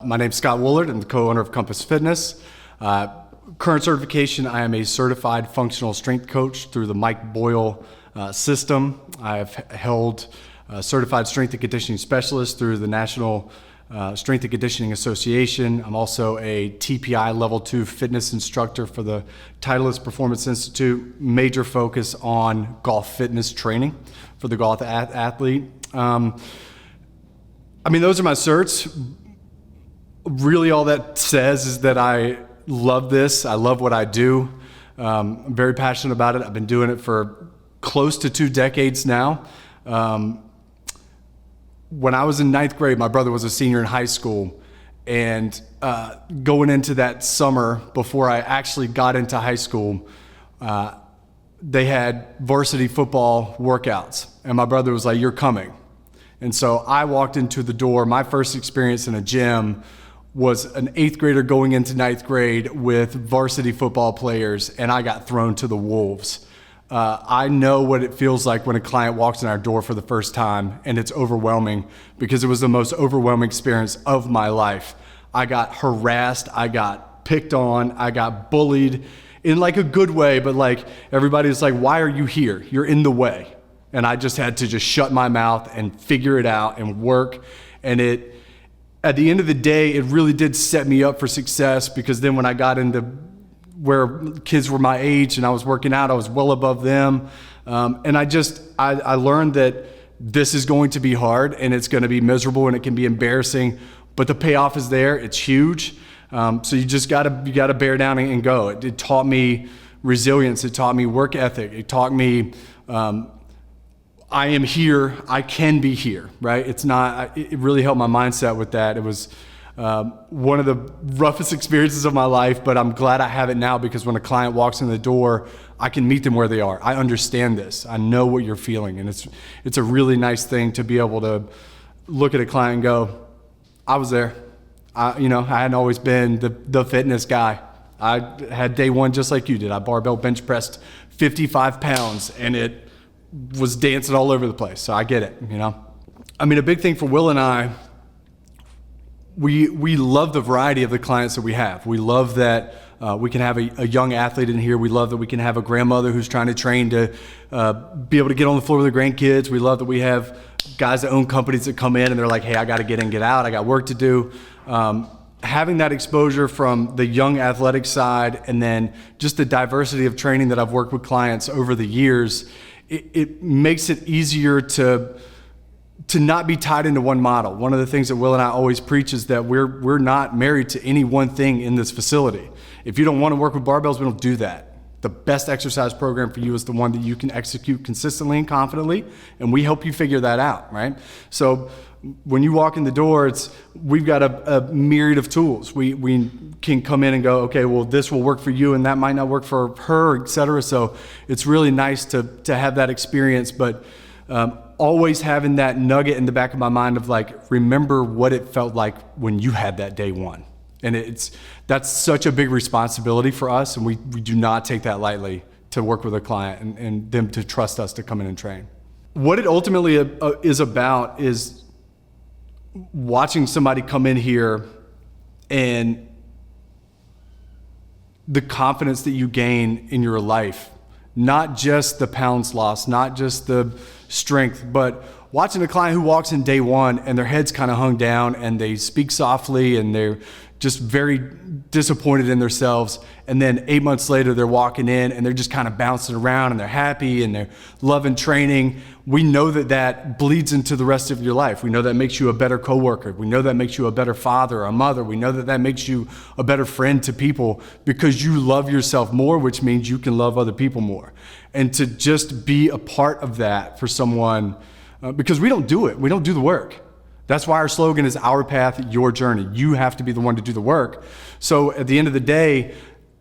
My name's Scott Woolard. I'm the co-owner of Compass Fitness. Current certification, I am a certified functional strength coach through the Mike Boyle system. I have held certified strength and conditioning specialist through the National Strength and Conditioning Association. I'm also a TPI Level 2 fitness instructor for the Titleist Performance Institute. Major focus on golf fitness training for the golf athlete. Those are my certs. Really all that says is that I love this. I love what I do. I'm very passionate about it. I've been doing it for close to 2 decades now. When I was in 9th grade, my brother was a senior in high school, and going into that summer before I actually got into high school, they had varsity football workouts, and my brother was like, "You're coming." And so I walked into the door. My first experience in a gym was an 8th grader going into 9th grade with varsity football players, and I got thrown to the wolves. I know what it feels like when a client walks in our door for the first time, and it's overwhelming because it was the most overwhelming experience of my life. I got harassed, I got picked on, I got bullied in like a good way, but like everybody's like, "Why are you here? You're in the way." And I just had to just shut my mouth and figure it out and work. And at the end of the day, it really did set me up for success, because then when I got into where kids were my age and I was working out, I was well above them. And I learned that this is going to be hard and it's going to be miserable and it can be embarrassing, but the payoff is there. It's huge. So you just gotta bear down and go. It taught me resilience. It taught me work ethic. It taught me, I am here, I can be here, right? It really helped my mindset with that. It was one of the roughest experiences of my life, but I'm glad I have it now, because when a client walks in the door, I can meet them where they are. I understand this. I know what you're feeling, and it's a really nice thing to be able to look at a client and go, "I was there. I hadn't always been the fitness guy. I had day one just like you did. I barbell bench pressed 55 pounds, and it was dancing all over the place." So I get it, a big thing for Will and I, we love the variety of the clients that we have. We love that we can have a young athlete in here. We love that we can have a grandmother who's trying to train to be able to get on the floor with their grandkids. We love that we have guys that own companies that come in and they're like, "Hey, I got to get in, get out. I got work to do." Having that exposure from the young athletic side, and then just the diversity of training that I've worked with clients over the years, it makes it easier to not be tied into one model. One of the things that Will and I always preach is that we're not married to any one thing in this facility. If you don't want to work with barbells, we don't do that. The best exercise program for you is the one that you can execute consistently and confidently, and we help you figure that out, right? So when you walk in the door, we've got a myriad of tools. We can come in and go, "Okay, well, this will work for you and that might not work for her," et cetera. So it's really nice to have that experience, but always having that nugget in the back of my mind of like, remember what it felt like when you had that day one. And that's such a big responsibility for us, and we do not take that lightly, to work with a client and them to trust us to come in and train. What it ultimately is about is watching somebody come in here and the confidence that you gain in your life, not just the pounds lost, not just the strength, but watching a client who walks in day one and their head's kind of hung down and they speak softly and they're just very disappointed in themselves, and then 8 months later they're walking in and they're just kind of bouncing around and they're happy and they're loving training. We know that bleeds into the rest of your life. We know that makes you a better coworker. We know that makes you a better father, a mother. We know that makes you a better friend to people, because you love yourself more, which means you can love other people more. And to just be a part of that for someone, because we don't do it. We don't do the work. That's why our slogan is "Our Path, Your Journey." You have to be the one to do the work. So at the end of the day,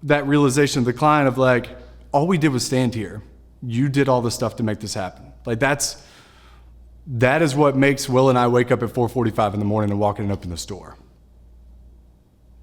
that realization of the client of like, all we did was stand here. You did all the stuff to make this happen. Like that is what makes Will and I wake up at 4:45 in the morning and walk in and open the store.